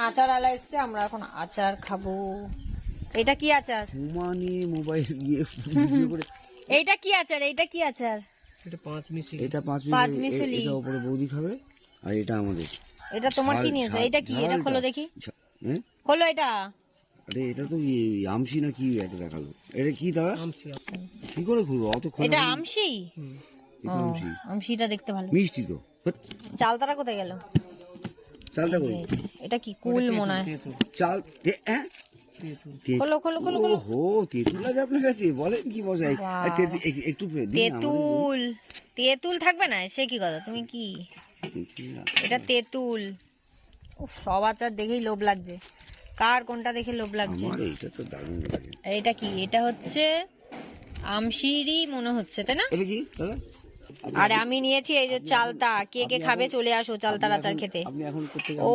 আচার আলা এসছে, আমরা এখন আচার খাবো। এটা কি আচার? মোবাইল এইটা কি আচার? এইটা কি আচার? এটা পাঁচ মিশালি। এটা উপরে বৌদি খাবে আর এটা আমাদের। এটা তোমার কি নিয়েছো? এটা কি? এটা খোলো দেখি। হ্যাঁ খোলো এটা। আরে এটা তো আমসি না কি এটা দেখালো। এটা কি দাদা? আমসি। কি করে খুলবো? অত খোলা। এটা আমসি। এটা আমসি। আমসিটা দেখতে ভালো। মিষ্টি তো। চালতাটা কোথায় গেল? চালটা কই? এটা কি? কুল মনে হয়। চাল হ্যাঁ। খোলো খোলো খোলো খোলো। ওহো, তেঁতুল আছে আপনার কাছে? বলেন কি মশাই। একটু তেঁতুল। তেঁতুল থাকবে না? সে কি কথা, তুমি কি? এটা তেঁতুল। সব আচার দেখেই লোভ লাগছে। কার কোনটা দেখে লোভ লাগছে? আমার এইটা তো দারুণ লাগে। এটা কি? এটা হচ্ছে আমশিরই মনে হচ্ছে, তাই না? এটা কি দাদা? আর আমি নিয়েছি এই যে চালতা। কে কে খাবে চলে আসো চালতার আচার খেতে। আপনি এখন করতে ও